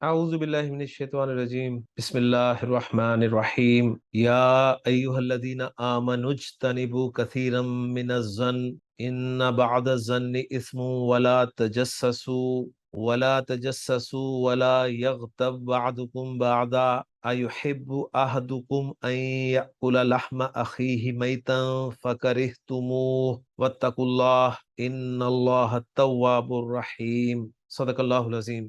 اعوذ باللہ من الشیطان الرجیم بسم اللہ الرحمن الرحیم یا ایہا الذین آمنوا اجتنبوا کثیرا من الظن ان بعض الظن اثم ولا یغتب بعضکم بعضا ایحب احدکم ان یأکل لحم اخیہ میتا فکرہتموہ واتقوا اللہ ان اللہ التواب الرحیم۔ صدق اللہ العظیم۔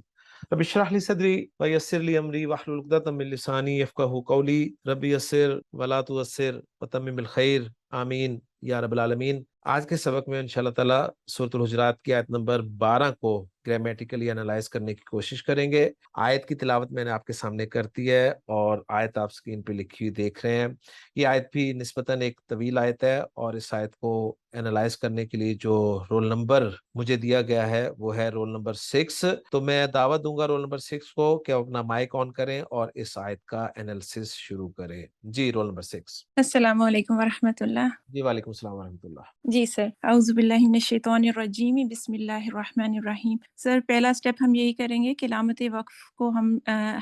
رب اشرح لي صدري ويسر لي امري واحلل عقدة من لساني يفقهوا قولي رب يسر ولا تعسر وتمم بالخير آمین یا رب العالمین۔ آج کے سبق میں انشاءاللہ تعالی سورۃ الحجرات کی آیت نمبر 12 کو گرامیٹیکلی انالائز کرنے کی کوشش کریں گے۔ آیت کی تلاوت میں نے آپ کے سامنے کر دی ہے اور آیت آپ سکرین پہ لکھی ہوئی دیکھ رہے ہیں۔ یہ آیت بھی نسبتاً ایک طویل آیت ہے اور اس آیت کو انالائز کرنے کے لیے جو رول نمبر مجھے دیا گیا ہے وہ ہے رول نمبر 6۔ تو میں دعوت دوں گا رول نمبر 6 کو کہ وہ اپنا مائک آن کریں اور اس آیت کا انالیسس شروع کریں۔ جی رول نمبر 6۔ السلام علیکم ورحمۃ اللہ۔ جی وعلیکم السلام ورحمۃ اللہ۔ جی سر، اعوذ باللہ من الشیطان الرجیم بسم اللہ الرحمن الرحیم۔ سر پہلا سٹیپ ہم یہی کریں گے کہ علامت وقف کو ہم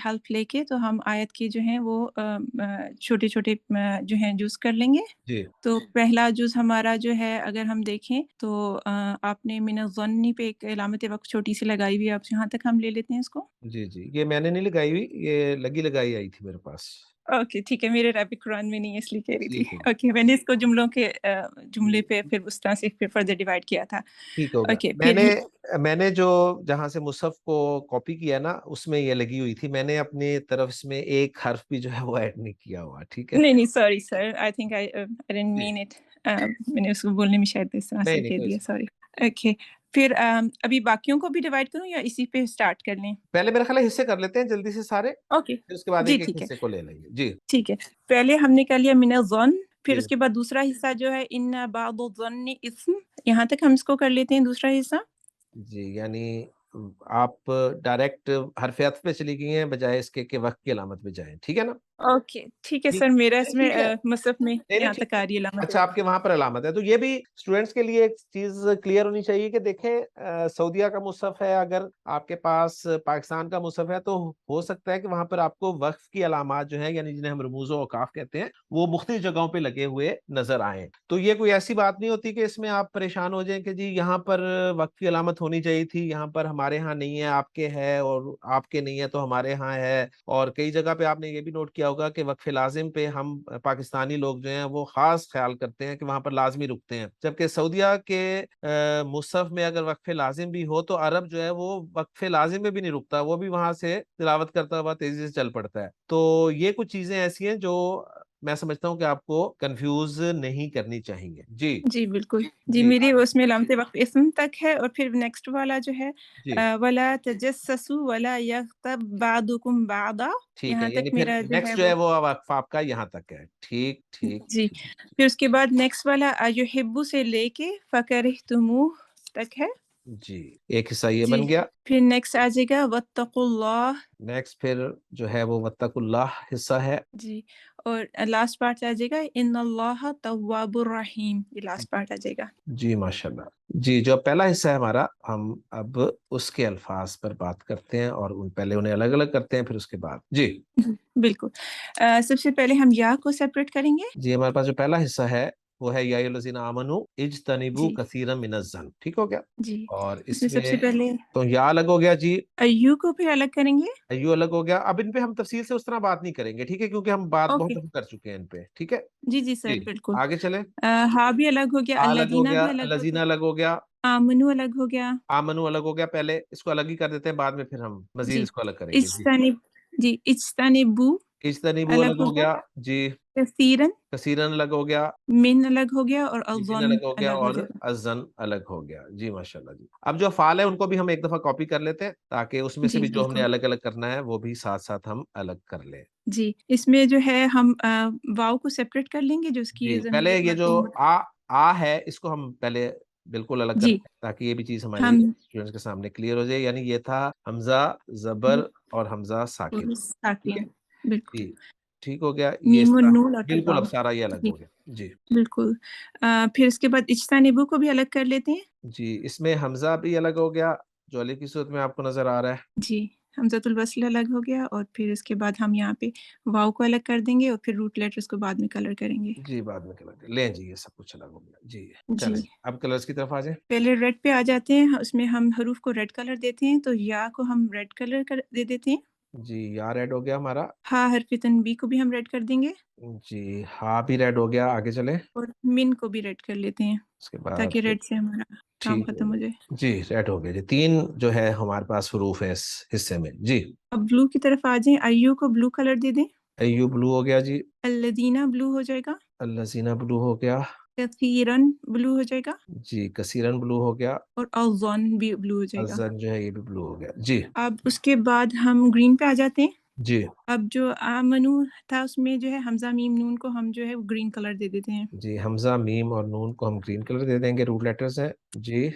ہیلپ لے کے تو ہم آیت کے جو ہیں وہ چھوٹے چھوٹے جو ہیں جز کر لیں گے۔ جی تو پہلا جز ہمارا جو ہے اگر ہم دیکھیں تو آپ نے من الظن پہ ایک علامت وقف چھوٹی سی لگائی ہوئی ہے، آپ یہاں تک ہم لے لیتے ہیں اس کو۔ جی یہ میں نے نہیں لگائی ہوئی، یہ لگائی آئی تھی میرے پاس۔ اوکے ٹھیک ہے، میرے عربک قرآن میں نہیں ہے اس لیے کہہ رہی تھی۔ ٹھیک ہے اوکے میں نے اس کو جملوں کے جملے پہ پھر اس طرح سے پھر فردر ڈیوائڈ کیا تھا۔ ٹھیک ہو گیا۔ اوکے پھر میں نے جو جہاں سے مصحف کو کاپی کیا نا اس میں یہ لگی ہوئی تھی، میں نے اپنی طرف اس میں ایک حرف بھی جو ہے وہ ایڈ نہیں کیا ہوا۔ ٹھیک ہے نہیں sorry sir, I think I didn't جی مین اٹ، میں نے اس کو بولنے میں شاید اس طرح سے نہیں کہہ کوئی دیا، سوری۔ اوکے پھر ابھی باقیوں کو بھی ڈیوائڈ کروں یا اسی پہ اسٹارٹ کر لیں؟ پہلے میرا خیال ہے حصے کر لیتے ہیں جلدی سے سارے، اوکے پھر اس کے بعد جی ایک ایک ٹھیک ہے حصے کو لے لیں گے۔ جی ٹھیک ہے، پہلے ہم نے کر لیا من الظن، پھر جی اس کے بعد دوسرا حصہ جو ہے ان بعض الظن اثم، یہاں تک ہم اس کو کر لیتے ہیں دوسرا حصہ۔ جی یعنی آپ ڈائریکٹ حرف عطف پہ چلی گئی ہیں بجائے اس کے کہ وقت کی علامت پہ جائیں۔ ٹھیک ہے نا؟ اوکے ٹھیک ہے ٹھیک سر، میرا اس میں ٹھیک ہے مصحف میں نہیں نہیں یہاں ٹھیک تک ہے۔ آ رہی ہے علامت۔ اچھا آپ کے وہاں پر علامت ہے، تو یہ بھی اسٹوڈینٹس کے لیے ایک چیز کلیئر ہونی چاہیے کہ دیکھیں سعودیہ کا مصحف ہے، اگر آپ کے پاس پاکستان کا مصحف ہے تو ہو سکتا ہے کہ وہاں پر آپ کو وقف کی علامات جو ہیں یعنی جنہیں ہم رموز و اوقاف کہتے ہیں وہ مختلف جگہوں پہ لگے ہوئے نظر آئیں۔ تو یہ کوئی ایسی بات نہیں ہوتی کہ اس میں آپ پریشان ہو جائیں کہ جی یہاں پر وقف کی علامت ہونی چاہیے تھی، یہاں پر ہمارے ہاں نہیں ہے، آپ کے ہے، اور آپ کے نہیں ہے تو ہمارے ہاں ہے۔ اور کئی جگہ پہ آپ نے یہ بھی نوٹ کیا ہوگا کہ وقف لازم پہ ہم پاکستانی لوگ جو ہیں وہ خاص خیال کرتے ہیں کہ وہاں پر لازمی رکتے ہیں، جبکہ سعودیہ کے مصحف میں اگر وقف لازم بھی ہو تو عرب جو ہے وہ وقف لازم میں بھی نہیں رکتا، وہ بھی وہاں سے تلاوت کرتا ہوا تیزی سے چل پڑتا ہے۔ تو یہ کچھ چیزیں ایسی ہیں جو میں سمجھتا ہوں کہ آپ کو کنفیوز نہیں کرنی چاہیے۔ جی جی بالکل جی، جی میری اس میں علامت وقف اسم تک ہے، اور پھر نیکسٹ والا جو ہے جی ولا تجسسوا ولا یغتب بعضکم بعضا، ٹھیک ہے، یہاں یعنی تک پھر میرا جو ہے نیکسٹ جو ہے وہ وہ وقف آپ کا یہاں تک ہے۔ ٹھیک ٹھیک جی۔ ٹھیک پھر اس کے بعد نیکسٹ والا ایحب سے لے کے فکرہتموہ تک ہے۔ جی ایک حصہ یہ جی بن گیا۔ پھر نیکسٹ آ جائے گا واتقوا اللہ۔ نیکسٹ پھر جو ہے وہ واتقوا اللہ حصہ ہے۔ جی اور لاسٹ پارٹ آ جائے گا ان اللہ تواب الرحیم، یہ لاسٹ پارٹ آ جائے گا۔ جی ماشاء اللہ۔ جی جو پہلا حصہ ہے ہمارا، ہم اب اس کے الفاظ پر بات کرتے ہیں اور پہلے انہیں الگ الگ کرتے ہیں، پھر اس کے بعد جی بالکل سب سے پہلے ہم یا کو سیپریٹ کریں گے۔ جی ہمارے پاس جو پہلا حصہ ہے وہ ہے یا ایھا الذین آمنوا اجتنبوا جی کثیرا من الظن۔ ٹھیک ہو گیا؟ جی اور اس اس میں سب میں سے پہلے تو یا الگ ہو گیا جی، ایو کو پھر الگ کریں گے۔ ایو الگ ہو گیا۔ اب ان پہ ہم تفصیل سے اس طرح بات نہیں کریں گے، ٹھیک ہے، کیونکہ ہم بات اوکے بہت دفعہ کر چکے ہیں ان پہ۔ ٹھیک ہے جی جی سر جی بالکل۔ آگے چلیں۔ ہا بھی الگ ہو گیا، آ الگ ہو الذین گیا، بھی الگ ہو الذین گیا، الگ ہو گیا، آمنو الگ ہو گیا۔ آمنو الگ ہو گیا۔ پہلے اس کو الگ ہی کر دیتے ہیں، بعد میں پھر ہم مزید جی اس کو الگ کریں گے۔ جی اجتنبو اجتنبوا الگ الگ ہو ہو گیا، گیا جی، کثیرن کثیرن الگ ہو گیا، من الگ ہو گیا، اور الزن الظن الگ ہو گیا، الگ ہو اور جائے گا۔ الزن الگ ہو گیا۔ جی ماشاء اللہ۔ جی اب جو افعال ہیں ان کو بھی ہم ایک دفعہ کاپی کر لیتے ہیں تاکہ اس میں سے جی بھی جو ہم نے بالکل الگ الگ کرنا ہے وہ بھی ساتھ ساتھ ہم الگ کر لیں۔ جی، اس میں جو ہے ہم واو کو سیپریٹ کر لیں گے جو اس کی جی ضمیر پہلے یہ جو مرفوع آ ہے اس کو ہم پہلے بالکل الگ جی کرتے ہیں تاکہ یہ بھی چیز ہماری ہم اسٹوڈنٹس کے سامنے کلیئر ہو جائے۔ یعنی یہ تھا حمزہ زبر اور حمزہ ساکن۔ ٹھیک ہے ساکن، بالکل جی ٹھیک ہو گیا، یہ میم اس طرح النون اور بالکل واو۔ اب سارا یہ الگ جی ہو گیا۔ جی بالکل پھر اس کے بعد اجتنبو کو بھی الگ کر لیتے ہیں۔ جی اس میں حمزہ بھی الگ ہو گیا جو الف کی صورت میں آپ کو نظر آ رہا ہے۔ جی حمزۃ الوصل الگ ہو گیا، اور پھر اس کے بعد ہم یہاں پہ واو کو الگ کر دیں گے، اور پھر روٹ لیٹرز کو بعد میں کلر کریں گے. جی بعد میں کلر لیں جی، یہ سب کچھ الگ ہو گیا جی. جی چلیں اب کلرز کی طرف آ جائیں. پہلے ریڈ پہ آ جاتے ہیں، اس میں ہم حروف کو ریڈ کلر دیتے ہیں، تو یا کو ہم ریڈ کلر دے دیتے ہیں. جی یا ریڈ ہو گیا ہمارا. ہا حرف تنبی کو بھی ہم ریڈ کر دیں گے. جی ہاں بھی ریڈ ہو گیا. آگے چلیں. اور من کو بھی ریڈ کر لیتے ہیں اس کے بعد تاکہ ریڈ سے ہمارا کام ٹھیک ختم ہو جائے. جی ریڈ ہو گیا جی. 3 جو ہے ہمارے پاس حروف ہے اس حصے میں جی. اب بلو کی طرف آ جائیں، ایو کو بلو کلر دے دیں. ایو بلو ہو گیا جی. الذین بلو ہو جائے گا. الذین بلو ہو گیا. کثیرن بلو ہو جائے گا. جی کثیرن بلو ہو گیا. اور اذن بھی بلو ہو جائے گا. الزن جو ہے یہ بھی بلو ہو گیا جی. اب اس کے بعد ہم گرین پہ آ جاتے ہیں. جی اب جو آمنو تھا اس میں جو ہے حمزہ میم نون کو ہم جو ہے وہ گرین کلر دے دیتے ہیں. جی حمزہ میم اور نون کو ہم گرین کلر دے دیں گے. روٹ لیٹرز ہیں جی.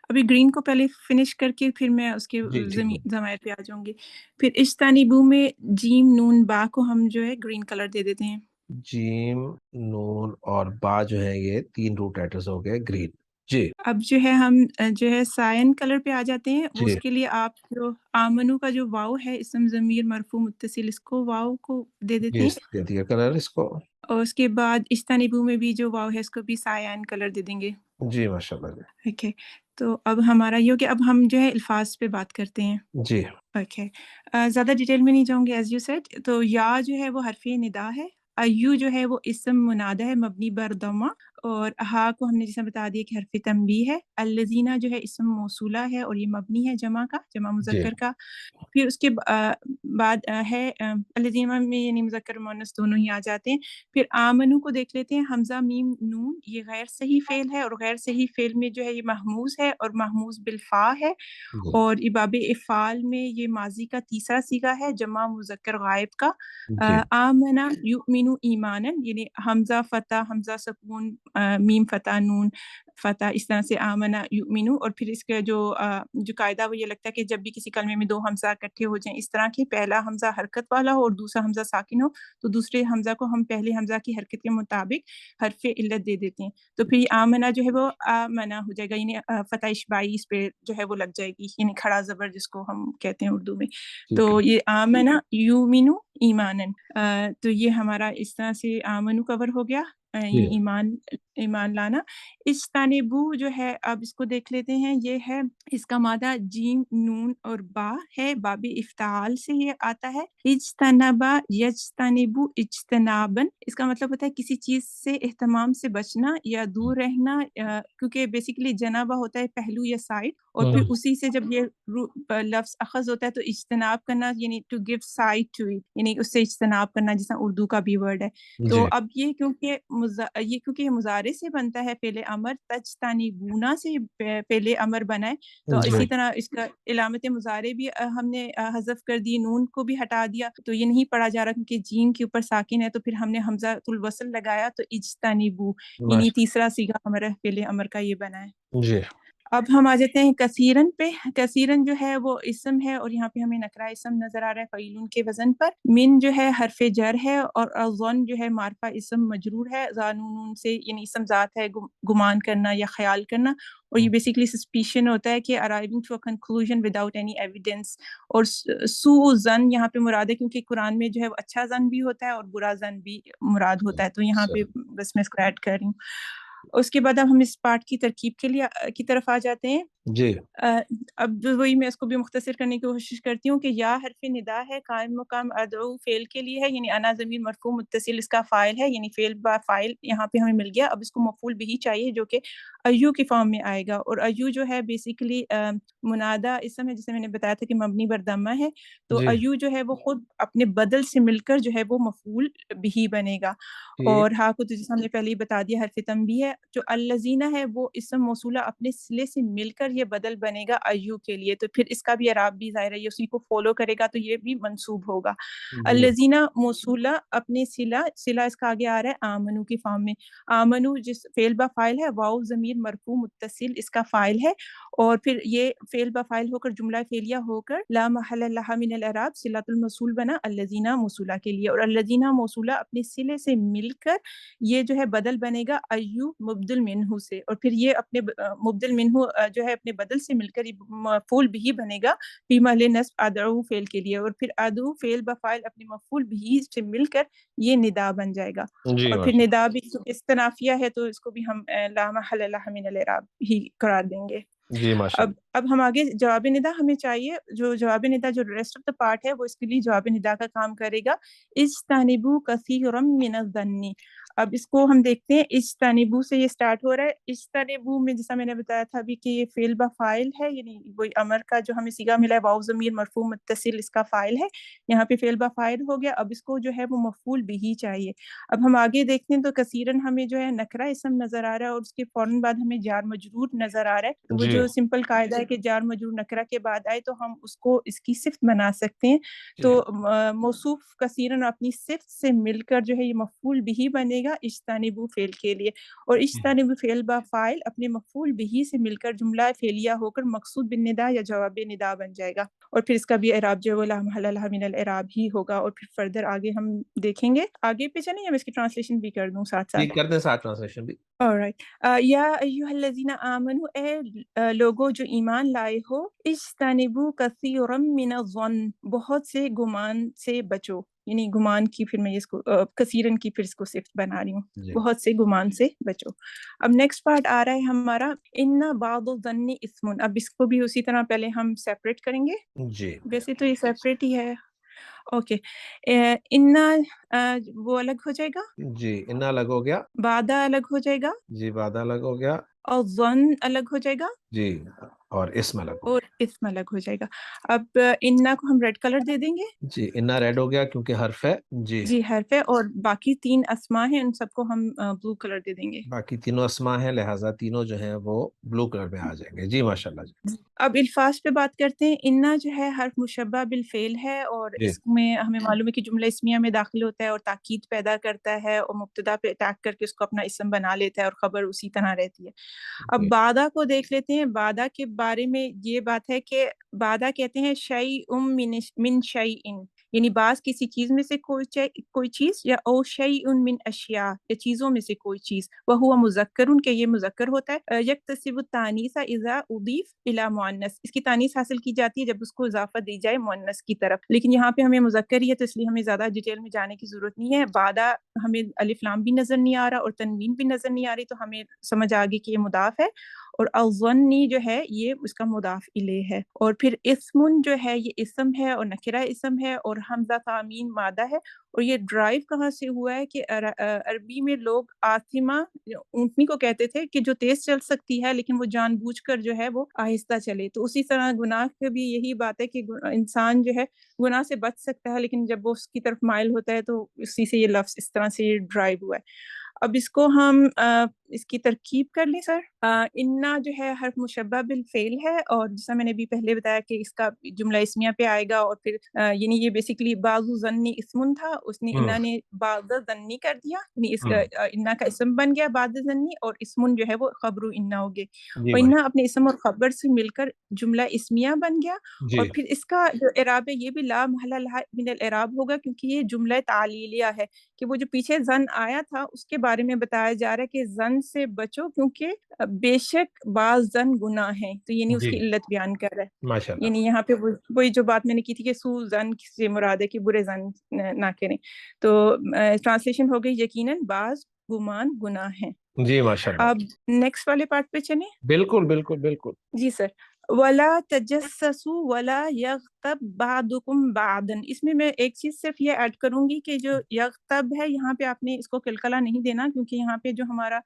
ابھی گرین کو پہلے فنش کر کے پھر میں اس کے جی ٹھیک ہے. ضمائر پہ آ جاؤں گی. پھر اجتنبو میں جیم نون با کو ہم جو ہے گرین کلر دے دیتے ہیں. جیم نون اور با جو ہے یہ 3 روٹ لیٹرز ہو گئے گرین جی. اب جو ہے ہم جو ہے سائن کلر پہ آ جاتے ہیں. وہ جی اس کے لیے آپ جو آمنو کا جو واو ہے اسم ضمیر مرفوع متصل، اس کو واو کو دے دیتے جی ہیں. اس دے دیا کلر اس کو. اور اس کے بعد اجتنبو میں بھی جو واو ہے اس کو بھی سائن کلر دے دیں گے. جی ماشاء اللہ جی. اوکے تو اب ہمارا یہ ہو کہ اب ہم جو ہے الفاظ پہ بات کرتے ہیں. جی اوکے زیادہ ڈیٹیل میں نہیں جاؤں گی. ایز یو سیڈ تو یا جو ہے وہ حرف ندا ہے. ایو جو ہے وہ اسم منادہ ہے مبنی بر ضمہ، اور ہا کو ہم نے جیسا بتا دیا کہ حرف تنبیہ ہے. الذین جو ہے اسم موصولہ ہے اور یہ مبنی ہے جمع کا، جمع جی مذکر کا. پھر اس کے بعد ہے الذین میں یعنی مذکر مؤنث دونوں ہی آ جاتے ہیں. پھر آمنو کو دیکھ لیتے ہیں. حمزہ میم نون یہ غیر صحیح فعل ہے، اور غیر صحیح فعل میں جو ہے یہ محموز ہے اور محموز بالفا ہے. جی اور باب افعال میں یہ ماضی کا تیسرا صیغہ ہے جمع مذکر غائب کا. جی آمنا یؤمن ایمانا یعنی حمزہ فتح حمزہ سکون میم فتح نون فتح، اس طرح سے آمنا یؤمن. اور پھر اس کا جو قاعدہ وہ یہ لگتا ہے کہ جب بھی کسی کلمے میں 2 حمزہ اکٹھے ہو جائیں اس طرح کے، پہلا حمزہ حرکت والا ہو اور دوسرا حمزہ ساکن ہو، تو دوسرے حمزہ کو ہم پہلے حمزہ کی حرکت کے مطابق حرف علت دے دیتے ہیں. تو پھر آمنا جو ہے وہ آمنا ہو جائے گا، یعنی فتح اشباعی اس پہ جو ہے وہ لگ جائے گی، یعنی کھڑا زبر جس کو ہم کہتے ہیں اردو میں. ٹھیک تو ہے یہ آمنا یومنو ایمانن. تو یہ ہمارا اس طرح سے آمنو کور ہو گیا، جی. یعنی ایمان لانا. اجتنبو جو ہے اب اس کو دیکھ لیتے ہیں. یہ ہے اس کا مادہ جیم نون اور با ہے، باب افتعال سے یہ آتا ہے. اجتنبا یجتنبو اجتنابن، اس کا مطلب ہوتا ہے کسی چیز سے اہتمام سے بچنا یا دور رہنا، کیونکہ بیسیکلی جنابہ ہوتا ہے پہلو یا سائڈ، اور پھر اسی سے جب یہ لفظ اخذ ہوتا ہے تو اجتناب کرنا یعنی to give side to it, یعنی اس سے اجتناب کرنا، جیسا اردو کا بھی ورڈ ہے. تو جی اب یہ کیونکہ یہ مضارع سے بنتا ہے فعل امر، تجتنبونا سے فعل امر بنا ہے، تو جی اسی طرح اس کا علامت مضارع بھی ہم نے حذف کر دی، نون کو بھی ہٹا دیا، تو یہ نہیں پڑھا جا رہا کیونکہ جیم کے اوپر ساکن ہے. تو پھر ہم نے حمزہ الوصل لگایا تو اجتنبو، یعنی ماشاء تیسرا صیغہ ہمارا فعل امر کا یہ بنا ہے. جی اب ہم آ جاتے ہیں کثیرن پہ. کثیرن جو ہے وہ اسم ہے، اور یہاں پہ ہمیں نکرہ اسم نظر آ رہا ہے فعیلون کے وزن پر. من جو ہے حرف جر ہے، اور اظن جو ہے معرفہ اسم مجرور ہے زانون سے، یعنی اسم ذات ہے گمان کرنا یا خیال کرنا. اور یہ بیسیکلی سسپیشن ہوتا ہے کہ arriving to a conclusion without any evidence. اور سوء ظن یہاں پہ مراد ہے کیونکہ قرآن میں جو ہے وہ اچھا ظن بھی ہوتا ہے اور برا ظن بھی مراد ہوتا ہے، تو یہاں پہ بس میں اس کو ایڈ کر رہی ہوں. اس کے بعد اب ہم اس پارٹ کی ترکیب کے لیے کی طرف آ جاتے ہیں. جی اب وہی میں اس کو بھی مختصر کرنے کی کوشش کرتی ہوں کہ یا حرف ندا ہے، قائم مقام ادعو فعل کے لیے ہے، یعنی انا ضمیر مرفوع متصل اس کا فاعل ہے، یعنی فعل با فاعل یہاں پہ ہمیں مل گیا. اب اس کو مفعول بھی چاہیے جو کہ ایو کی فارم میں آئے گا. اور ایو جو ہے بیسیکلی منادہ اسم ہے، جسے میں نے بتایا تھا کہ مبنی بر ضمہ ہے. تو جی ایو جو ہے وہ خود اپنے بدل سے مل کر جو ہے وہ مفعول بھی بنے گا. ٹھیک اور ہا کو تو جیسے ہم نے پہلے ہی بتا دیا حرف تنبیہ ہے. جو الذین ہے وہ اسم موصولہ اپنے صلے سے مل کر یہ بدل بنے گا ایو کے لیے، تو پھر اس کا بھی اعراب بھی ظاہر ہے یہ اسی کو فالو کرے گا، تو یہ بھی منصوب ہوگا. جی الذین موصولہ اپنے صلہ اس کا آگے آ رہا ہے آمنو کی فارم میں. آمنو جس فعل با فاعل ہے، واو ضمیر مرفوع متصل اس کا فاعل ہے، اور پھر یہ فعل با فاعل ہو کر جملہ فعلیہ ہو کر لا محل لها من الاعراب صلۃ الموصول بنا الذین موصولہ کے لیے. اور الذین موصولہ اپنے صلے سے مل کر یہ جو ہے بدل بنے گا ایو مبدل منہ سے. اور پھر یہ اپنے مبدل منہ جو ہے اپنے بدل سے مل کر یہ مفعول بھی بنے گا فی محل نصب ادعو فعل کے لیے، اور پھر ادعو فعل بفاعل اپنے مفعول بھی سے مل کر یہ ندا بن جائے گا. جی اور پھر ماشاء ندا بھی استنافیہ ہے تو اس کو بھی ہم لا محل لہ من الاعراب ہی قرار دیں گے. جی ماشاء اب ہم آگے جواب ندا ہمیں چاہیے. جو جواب ندا جو ریسٹ آف دا پارٹ ہے وہ اس کے لیے جواب ندا کا کام کرے گا. اجتنبوا کثیرا من الظن. اب اس کو ہم دیکھتے ہیں. اجتنبوا سے یہ سٹارٹ ہو رہا ہے. اجتنبوا میں جیسا میں نے بتایا تھا ابھی کہ یہ فعل بفاعل ہے، یعنی وہی امر کا جو ہمیں صیغہ ملا ہے واو ضمیر مرفوع متصل اس کا فاعل ہے. یہاں پہ فعل بفاعل ہو گیا. اب اس کو جو ہے وہ مفعول بھی چاہیے. اب ہم آگے دیکھتے ہیں تو کثیرن ہمیں جو ہے نکرہ اسم نظر آ رہا ہے اور اس کے فوراً بعد ہمیں جار مجرور نظر آ رہا ہے. تو وہ جی جو سمپل قاعدہ ہے کہ جار مجرور نکرہ کے بعد آئے تو ہم اس کو اس کی صفت بنا سکتے ہیں. جی تو موصوف کثیرن اپنی صفت سے مل کر جو ہے یہ مفعول بھی بنے گا اجتنبوا فعل کے لیے. اور اجتنبوا فعل با فاعل اپنے مفعول بھی سے مل کر جملہ فعلیہ ہو کر مقصود بالندا یا جواب ندا بن جائے گا. اور پھر اس کا بھی اعراب جو ہے وہ لا محل لہ من الاعراب ہی ہوگا. اور پھر فردر آگے ہم دیکھیں گے. آگے پہ چلیں یا میں اس کی ٹرانسلیشن بھی کر دوں ساتھ جی ساتھ؟ کر دیں ساتھ ٹرانسلیشن بھی. Alright. یا ایھا الذین آمنوا اے لوگوں جو ایمان لائے ہو، اجتنبوا کثیرا من الظن بہت سے گمان سے بچو. یعنی گمان کی پھر میں اس کو کثیرن کی پھر اس کو صفت بنا رہی ہوں. جی بہت سے گمان سے بچو. اب نیکسٹ پارٹ آ رہا ہے ہمارا ان بعض الظن اثم. اب اس کو بھی اسی طرح پہلے ہم سیپریٹ کریں گے. جی ویسے تو یہ سیپریٹ ہی ہے. اوکے. انا وہ الگ ہو جائے گا، جی انا الگ ہو گیا. بعدہ الگ ہو جائے گا، جی بعد الگ ہو گیا. اور ظن الگ ہو جائے گا، جی اور اسم الگ ہو اور گیا. اسم الگ ہو جائے گا. اب انا کو ہم ریڈ کلر دے دیں گے. جی انا ریڈ ہو گیا کیونکہ حرف ہے. جی جی حرف ہے. اور باقی تین اسماء ہیں ان سب کو ہم بلو کلر دے دیں گے. باقی تینوں اسماء ہیں لہٰذا تینوں جو ہیں وہ بلو کلر میں آ جائیں گے. جی ماشاء اللہ. جی اب الفاظ پہ بات کرتے ہیں. انا جو ہے حرف مشبہ بالفعل ہے اور جی اس میں ہمیں معلوم ہے کہ جملہ اسمیہ میں داخل ہوتا ہے اور تاکید پیدا کرتا ہے اور مبتدا پہ اٹیک کر کے اس کو اپنا اسم بنا لیتا ہے اور خبر اسی طرح رہتی ہے. اب جی بادہ کو دیکھ لیتے ہیں. بادہ کے بارے میں یہ بات ہے کہ بادہ کہتے ہیں شیء من شیء، یعنی بعض کسی چیز میں سے کوئی چیز، یا او شیء من اشیاء یا چیزوں میں سے کوئی چیز. وہو مذکر کہ یہ مذکر ہوتا ہے. یکتسب التانیث اذا اضیف الی مؤنث، اس کی تانیث حاصل کی جاتی ہے جب اس کو اضافہ دی جائے مؤنث کی طرف. لیکن یہاں پہ ہمیں مذکر ہی ہے تو اس لیے ہمیں زیادہ ڈیٹیل میں جانے کی ضرورت نہیں ہے. بادہ ہمیں الف لام بھی نظر نہیں آ رہا اور تنوین بھی نظر نہیں آ رہی تو ہمیں سمجھ آ گئی کہ یہ مضاف ہے. اور الظنی جو ہے یہ اس کا مضاف الیہ ہے. اور پھر اسم جو ہے یہ اسم ہے اور نکرہ اسم ہے اور حمزہ تامین مادہ ہے. اور یہ ڈرائیو کہاں سے ہوا ہے کہ عربی میں لوگ آثمہ اونٹنی کو کہتے تھے کہ جو تیز چل سکتی ہے لیکن وہ جان بوجھ کر جو ہے وہ آہستہ چلے. تو اسی طرح گناہ کا بھی یہی بات ہے کہ انسان جو ہے گناہ سے بچ سکتا ہے لیکن جب وہ اس کی طرف مائل ہوتا ہے تو اسی سے یہ لفظ اس طرح سے یہ ڈرائیو ہوا ہے. اب اس کو ہم اس کی ترکیب کر لیں سر. انا جو ہے حرف مشبہ بالفعل ہے اور جیسا میں نے بھی پہلے بتایا کہ اس کا جملہ اسمیہ پہ آئے گا. اور پھر یعنی یہ بیسیکلی بعض ظنی اسم تھا، اس نے انا نے بعض ظنی کر دیا، یعنی اس انا کا اسم بن گیا بعض ظنی اور اسم جو ہے وہ خبر انا ہو گئے. جی اور انا اپنے اسم اور خبر سے مل کر جملہ اسمیہ بن گیا. جی اور پھر اس کا جو اعراب ہے یہ بھی لا محل لہ من الاعراب ہوگا کیونکہ یہ جملہ تعلیلیہ ہے کہ وہ جو پیچھے زن آیا تھا اس کے بارے میں بتایا جا رہا ہے کہ زن سے بچو کیونکہ بے شک بعض زن گناہ ہیں. تو یعنی اس جی کی علت بیان کر رہا ہے. ماشاء اللہ. یعنی یہاں پہ وہی جو بات میں نے کی تھی کہ سو زن سے مراد ہے کہ برے زن نہ کریں. تو ٹرانسلیشن ہو گئی یقیناً بعض گمان گناہ ہیں. جی ماشاء اللہ. اب نیکسٹ والے پارٹ پہ چلیں. بالکل بالکل بالکل. جی سر. ولا تجسسوا ولا یغتب بعضکم بعضا. اس میں ایک چیز صرف یہ ایڈ کروں گی کہ جو یغتب ہے یہاں پہ آپ نے اس کو قلقلہ نہیں دینا کیونکہ یہاں پہ جو ہمارا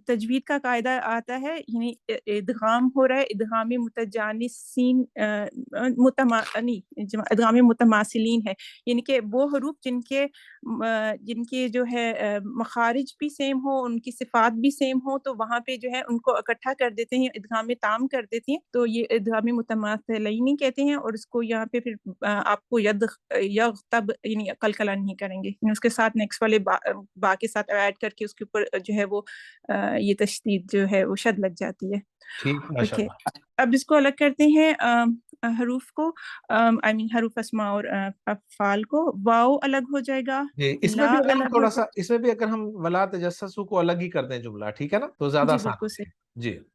تجوید کا قاعدہ آتا ہے یعنی ادغام ہو رہا ہے. ادغام متجانسین ادغام متماثلین ہے، یعنی کہ وہ حروف جن کے جو ہے مخارج بھی سیم ہو، ان کی صفات بھی سیم ہو تو وہاں پہ جو ہے ان کو اکٹھا کر دیتے ہیں، ادغام تام کر دیتے ہیں. تو یہ ادغام متماثلین کہتے ہیں. اور اس کو یہاں پہ پھر آپ کو یغتب یعنی قلقلہ نہیں کریں گے، یعنی اس کے ساتھ نیکسٹ والے با کے ساتھ ایڈ کر کے اس کے اوپر جو ہے وہ یہ تشدید جو ہے وہ شد لگ جاتی ہے. ٹھیک ماشاء اوکے. اللہ. اب اس کو الگ کرتے ہیں حروف کو، آئی مین حروف اسماء اور افعال کو. واو الگ ہو جائے گا، جی اس میں لا بھی اگر ہم الگ ہو تھوڑا جائے سا اس میں بھی اگر ہم ولا تجسسوا کو الگ ہی کر دیں جملہ ٹھیک ہے نا تو زیادہ جی آسان بالکل ہو صحیح. جائے جی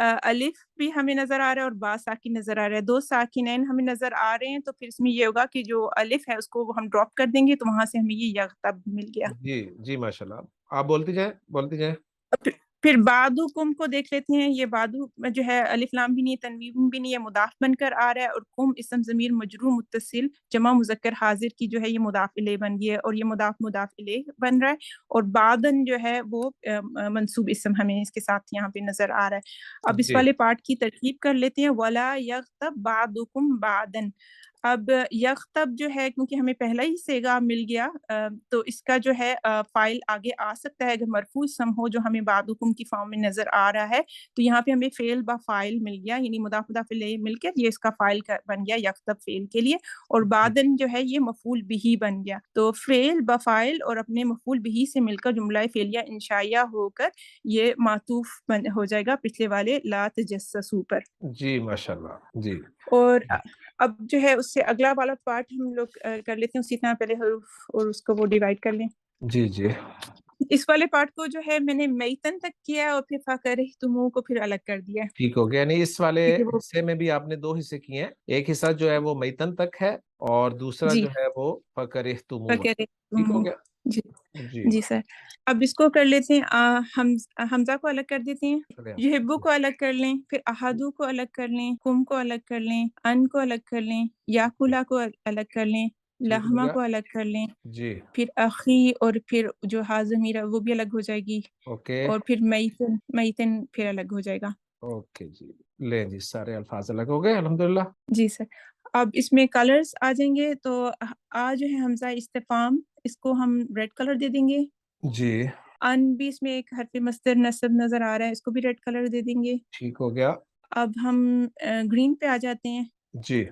الف بھی ہمیں نظر آ رہا ہے اور با ساکن نظر آ رہا ہے، 2 ساکنین ہمیں نظر آ رہے ہیں، تو پھر اس میں یہ ہوگا کہ جو الف ہے اس کو ہم ڈراپ کر دیں گے تو وہاں سے ہمیں یہ یغتب مل گیا۔ جی جی ماشاء اللہ، آپ بولتی جائیں بولتی جائیں۔ پھر بعدکم کو دیکھ لیتے ہیں، یہ بعدو جو ہے الف لام بھی نہیں تنوین بھی نہیں، یہ مضاف بن کر آ رہا ہے، اور کم اسم ضمیر مجرور متصل جمع مذکر حاضر کی جو ہے یہ مضاف الیہ بن گئی ہے، اور یہ مضاف الیہ بن رہا ہے، اور بعدن جو ہے وہ منصوب اسم ہمیں اس کے ساتھ یہاں پہ نظر آ رہا ہے۔ اب اس جی والے پارٹ کی ترکیب کر لیتے ہیں، ولا یغتب بعضکم بعضا۔ اب یغتب جو ہے کیونکہ ہمیں پہلا ہی صیغہ مل گیا، تو اس کا جو ہے فائل آگے آ سکتا ہے اگر مرفوع اسم ہو جو ہمیں بعدکم کی فارم میں نظر آ رہا ہے، تو یہاں پہ ہمیں فعل با فاعل مل گیا، یعنی مضاف الیہ مل کر یہ اس کا فائل بن گیا یغتب فعل کے لیے، اور بعدن جو ہے یہ مفعول بہ بن گیا، تو فعل با فاعل اور اپنے مفعول بہ سے مل کر جملہ فعلیہ انشائیہ ہو کر یہ معطوف ہو جائے گا پچھلے والے لا تجسسوا پر۔ جی ماشاء اللہ جی اور اب جو ہے اس سے اگلا والا پارٹ ہم لوگ کر لیتے ہیں اسی طرح، پہلے حروف اور اس کو وہ ڈیوائڈ کر لیں۔ جی جی اس والے پارٹ کو جو ہے میں نے میتن تک کیا اور پھر فَكَرِهْتُمُوهُ کو پھر الگ کر دیا ہے، ٹھیک ہو گیا، یعنی اس والے کیونکہ وہ حصے میں بھی آپ نے 2 حصے کیے ہیں، ایک حصہ جو ہے وہ میتن تک ہے اور دوسرا جی جو ہے وہ فَكَرِهْتُمُوهُ، ٹھیک ہو فَكَرِهْتُمُوهُ، گیا جی جی۔ جی سر۔ اب اس کو کر لیتے ہیں، حمزہ کو الگ کر دیتے ہیں، چلیں یحبو کو الگ کر لیں، پھر احدو کو الگ کر لیں، کم کو الگ کر لیں، ان کو الگ کر لیں، یاکلا کو الگ کر لیں، ٹھیک ہو لہما گیا کو الگ کر لیں، جی پھر اخی اور پھر جو ہا ضمیر ہے وہ بھی الگ ہو جائے گی، اوکے اور پھر میتن پھر الگ ہو جائے گا۔ اوکے جی، لیں جی سارے الفاظ الگ ہو گئے الحمدللہ۔ جی سر۔ اب اس میں کلرز آ جائیں گے، تو جو ہے حمزہ استفہام، اس کو ہم ریڈ کلر دے دیں گے۔ جی ان بھی اس میں ایک حرف مصدر نصب نظر آ رہا ہے، اس کو بھی ریڈ کلر دے دیں گے۔ ٹھیک ہو گیا اب ہم گرین پہ آ جاتے ہیں، جی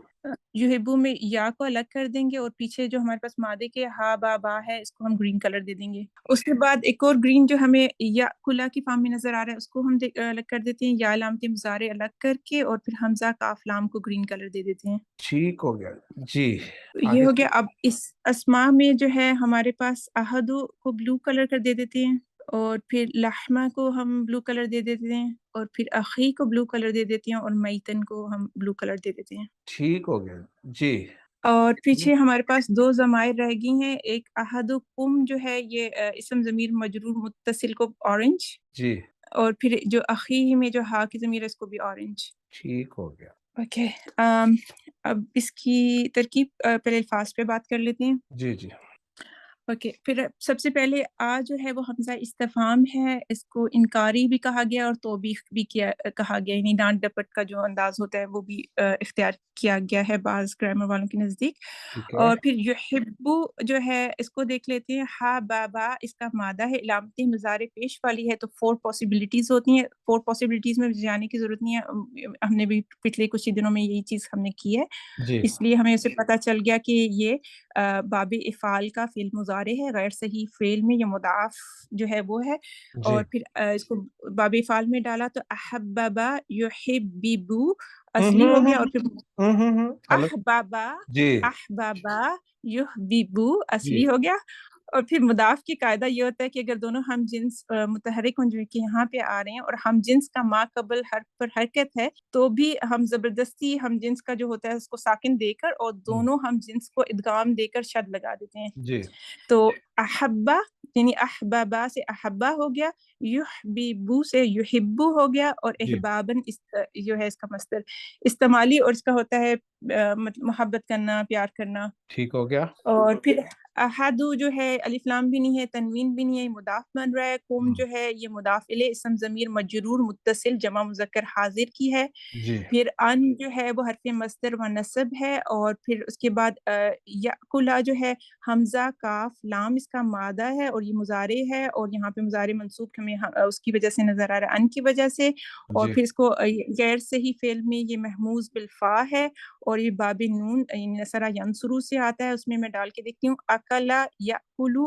یحبو میں یا کو الگ کر دیں گے، اور پیچھے جو ہمارے پاس مادے کے ہا با با ہے اس کو ہم گرین کلر دے دیں گے۔ اس کے بعد ایک اور گرین جو ہمیں یا کلا کی فارم میں نظر آ رہا ہے اس کو ہم الگ کر دیتے ہیں، یا علامت مضارع الگ کر کے، اور پھر حمزہ کاف لام کو گرین کلر دے دیتے ہیں۔ ٹھیک ہو گیا جی، یہ آگے ہو سے گیا۔ اب اس اسماء میں جو ہے ہمارے پاس احدو کو بلو کلر کر دے دیتے ہیں، اور پھر لحمہ کو ہم بلو کلر دے دیتے ہیں، اور پھر اخی کو بلو کلر دے دیتے ہیں، اور میتن کو ہم بلو کلر دے دیتے ہیں۔ ٹھیک ہو گیا جی اور پیچھے ہمارے پاس 2 ضمائر رہ گئی ہیں، ایک احدکم جو ہے یہ اسم ضمیر مجرور متصل کو اورنج، جی اور پھر جو اخی میں جو ہا کی ضمیر ہے اس کو بھی اورنج۔ ٹھیک ہو گیا اوکے، اب اس کی ترکیب پہلے الفاظ پہ بات کر لیتے ہیں۔ جی جی اوکے، پھر سب سے پہلے جو ہے وہ حمزہ استفہام ہے، اس کو انکاری بھی کہا گیا اور توبیخ بھی کہا گیا، یعنی ڈانٹ ڈپٹ کا جو انداز ہوتا ہے وہ بھی اختیار کیا گیا ہے بعض گرامر والوں کے نزدیک۔ ٹھیک ہے اور پھر یحبو جو ہے اس کو دیکھ لیتے ہیں، ہا با با اس کا مادہ ہے، علامت مضارع پیش والی ہے، تو 4 پاسبلٹیز ہوتی ہیں، 4 پاسبلٹیز میں جانے کی ضرورت نہیں ہے، ہم نے بھی پچھلے کچھ ہی دنوں میں یہی چیز ہم نے کی ہے، جی اس لیے ہمیں اسے پتہ چل گیا کہ یہ باب افعال کا فعل مضارع ہے، غیر صحیح فعل میں یہ مضاف جو ہے وہ ہے، جی اور پھر اس کو باب افعال میں ڈالا تو احببا یحببو ہوں اصلی ہو ہوں گیا، اور پھر الگ احبابا جی احبابا یحببو جی اصلی ہو گیا، اور پھر مضاف کی قاعدہ یہ ہوتا ہے کہ اگر دونوں ہم جنس متحرک ہوں جو کہ یہاں پہ آ رہے ہیں، اور ہم جنس کا ما قبل حرف پر حرکت ہے، تو بھی ہم زبردستی ہم جنس کا جو ہوتا ہے اس کو ساکن دے کر اور دونوں ہم جنس کو ادغام دے کر شد لگا دیتے ہیں۔ جی تو احبا یعنی احبابا سے احبا ہو گیا، یحببو سے یحبو ہو گیا، اور جی احبابن جو ہے اس کا مصدر استعمالی، اور اس کا ہوتا ہے محبت کرنا، پیار کرنا۔ ٹھیک ہو گیا اور پھر احدو جو ہے الف لام بھی نہیں ہے، تنوین بھی نہیں ہے، یہ مضاف بن رہا ہے، قوم جو ہے یہ مضاف الیہ اسم ضمیر مجرور متصل جمع مذکر حاضر کی ہے، جی پھر ان جو ہے وہ حرف مصدر و نصب ہے، اور پھر اس کے بعد یاکلا جو ہے حمزہ کاف لام اس کا مادہ ہے، اور یہ مضارع ہے، اور یہاں پہ مضارع منصوب ہمیں اس کی وجہ سے نظر آ رہا ہے ان کی وجہ سے، اور جی پھر اس کو غیر صحیح فعل میں یہ محموز بالفا ہے، اور یہ باب نون یعنی نصرہ ینصرو سے آتا ہے، اس میں میں ڈال کے دیکھتی ہوں اکلا یاکلو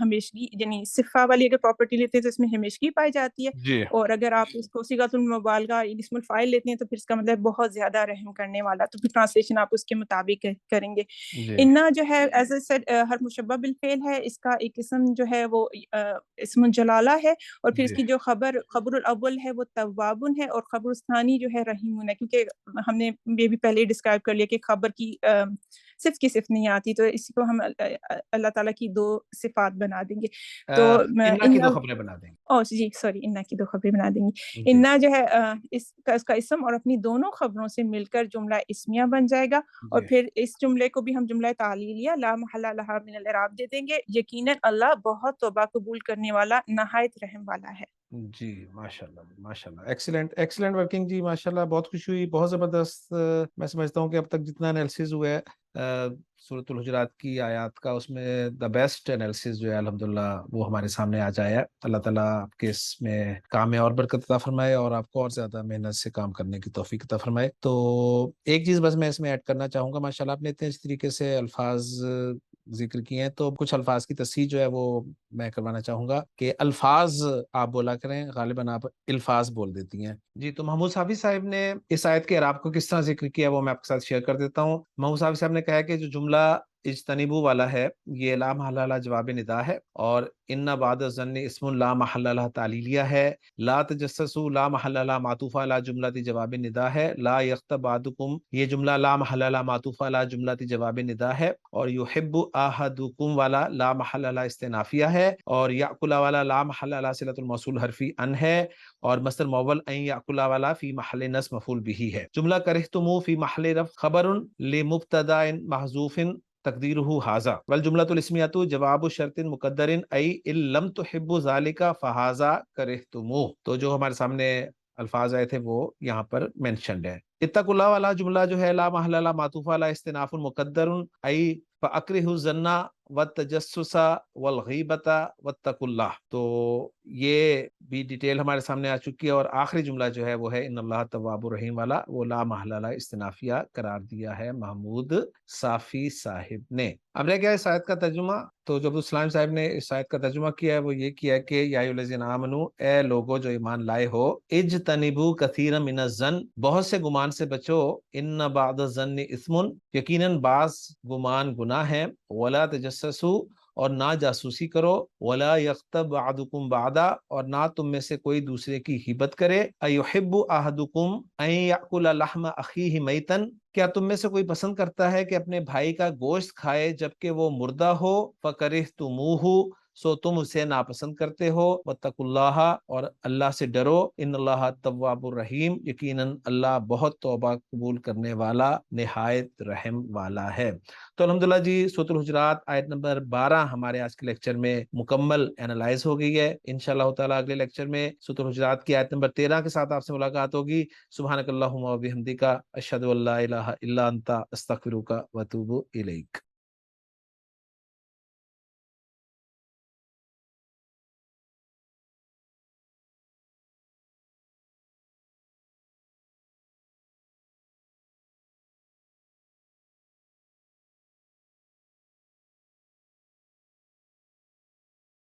ہمیشگی یعنی صفہ والی اگر پراپرٹی لیتے ہیں تو اس میں ہمیشگی پائی جاتی ہے، جی اور اگر آپ اس کو صیغۃ المبالغہ یعنی اسم الفاعل لیتے ہیں تو پھر اس کا مطلب بہت زیادہ رحم کرنے والا، تو پھر ٹرانسلیشن آپ اس کے مطابق کریں گے۔ جی انا جو ہے ایز اے سیڈ ہر مشبہ بالفعل ہے، اس کا ایک اسم جو ہے وہ اسم الجلالہ ہے، اور پھر اس جی کی جو خبر الاول ہے وہ توابن ہے، اور خبر الثانی جو ہے رحیمن ہے، کیونکہ ہم نے یہ بھی پہلے ہی ڈسکرائب کر لیا کہ خبر کی صفت کی صفت نہیں آتی، تو اسی کو ہم اللہ تعالیٰ کی 2 صفات بنا دیں گے۔ تو انا کی 2 خبریں بنا دیں جی سوری، انا کی 2 خبریں بنا دیں گی۔ گے۔ جی انا جو ہے اس کا اسم اور اپنی دونوں خبروں سے مل کر جملہ اسمیہ بن جائے گا، اور جی پھر اس جملے کو بھی ہم جملہ تعلیلیہ لا محل لہا من الاعراب دے دیں گے۔ یقیناً اللہ بہت توبہ قبول کرنے والا نہایت رحم والا ہے۔ جی ماشاء اللہ ماشاء اللہ، ایکسیلنٹ ورکنگ جی، ماشاء اللہ بہت خوشی ہوئی، بہت زبردست۔ میں سمجھتا ہوں کہ اب تک جتنا انالیسز ہوا ہے سورۃ الحجرات کی آیات کا، اس میں دا بیسٹ انالیسز جو ہے الحمدللہ وہ ہمارے سامنے آ جایا ہے۔ اللہ تعالیٰ آپ کے اس میں کام میں اور برکت عطا فرمائے، اور آپ کو اور زیادہ محنت سے کام کرنے کی توفیق عطا فرمائے۔ تو ایک چیز بس میں اس میں ایڈ کرنا چاہوں گا، ماشاء اللہ آپ نے اتنے اچھی طریقے سے الفاظ ذکر کیے ہیں، تو کچھ الفاظ کی تصحیح جو ہے وہ میں کروانا چاہوں گا کہ الفاظ آپ بولا کریں، غالباً آپ الفاظ بول دیتی ہیں۔ جی تو محمود حافظ صاحب نے اس آیت کے اعراب کو کس طرح ذکر کیا وہ میں آپ کے ساتھ شیئر کر دیتا ہوں۔ محمود حافظ صاحب نے کہا کہ جو جملہ اجتنبو والا ہے یہ لا محل لہ جواب ندا ہے، اور ان بعد الظن اسم لا محل لہ تعلیلیہ ہے، لا تجسسوا لا محل لہ معطوف علی جملہ جواب ندا ہے، لا یغتب بعضکم یہ جملہ لا محل لہ معطوف علی جملہ جواب ندا ہے، اور یحب احدکم والا لا محل لہ استنافیہ ہے، اور یأکل والا لا محل لہ صلۃ الموصول حرفی ان ہے، اور مصدر مؤول ان یأکل والا فی محل نصب مفعول به ہے۔ جملہ کرہتموہ فی محل رفع خبر لمبتدا محذوف تقدیرہ ھذا، والجملۃ الاسمیۃ جواب شرط مقدر ای ان لم تحبوا ذلک فھذا کرہتموہ۔ تو جو ہمارے سامنے الفاظ آئے تھے وہ یہاں پر مینشنڈ ہے۔ اتقوا اللہ والا جملہ جو ہے لا محل لا معطوف علی استناف مقدر ای فاکرہوا الظن والتجسس والغیبۃ واتقوا اللہ۔ تو یہ بھی ڈیٹیل ہمارے سامنے آ چکی ہے، اور آخری جملہ جو ہے وہ ہے ان اللہ تواب الرحیم والا، وہ لا محل لا استنافیہ قرار دیا ہے محمود صافی صاحب نے۔ اب رہ گیا اس آیت کا ترجمہ، تو جو عبدالسلام صاحب نے اس آیت کا ترجمہ کیا ہے وہ یہ کیا ہے کہ یا ایھا الذین آمنوا، اے لوگو جو ایمان لائے ہو، اجتنبوا کثیرا من الظن بہت سے گمان سے بچو، ان بعض الظن اثم یقیناً بعض گمان گناہ ہے، ولا تجسسوا اور نہ جاسوسی کرو، ولا یغتب بعضکم بعضا اور نہ تم میں سے کوئی دوسرے کی غیبت کرے، ایحب احدکم ان یاکل لحم اخیہ میتا کیا تم میں سے کوئی پسند کرتا ہے کہ اپنے بھائی کا گوشت کھائے جبکہ وہ مردہ ہو، فکرہتموہ سو تم اسے ناپسند کرتے ہو، واتقوا اللہ اور اللہ سے ڈرو، ان اللہ تواب الرحیم یقیناً اللہ بہت توبہ قبول کرنے والا نہایت رحم والا ہے۔ تو الحمدللہ جی سورۃ الحجرات آیت نمبر 12 ہمارے آج کے لیکچر میں مکمل اینالائز ہو گئی ہے۔ انشاءاللہ تعالیٰ اگلے لیکچر میں سورۃ الحجرات کی آیت نمبر 13 کے ساتھ آپ سے ملاقات ہوگی۔ سبحانک اللہم و بحمدک اشہد ان لا الہ الا انت استغفرک و اتوب الیک۔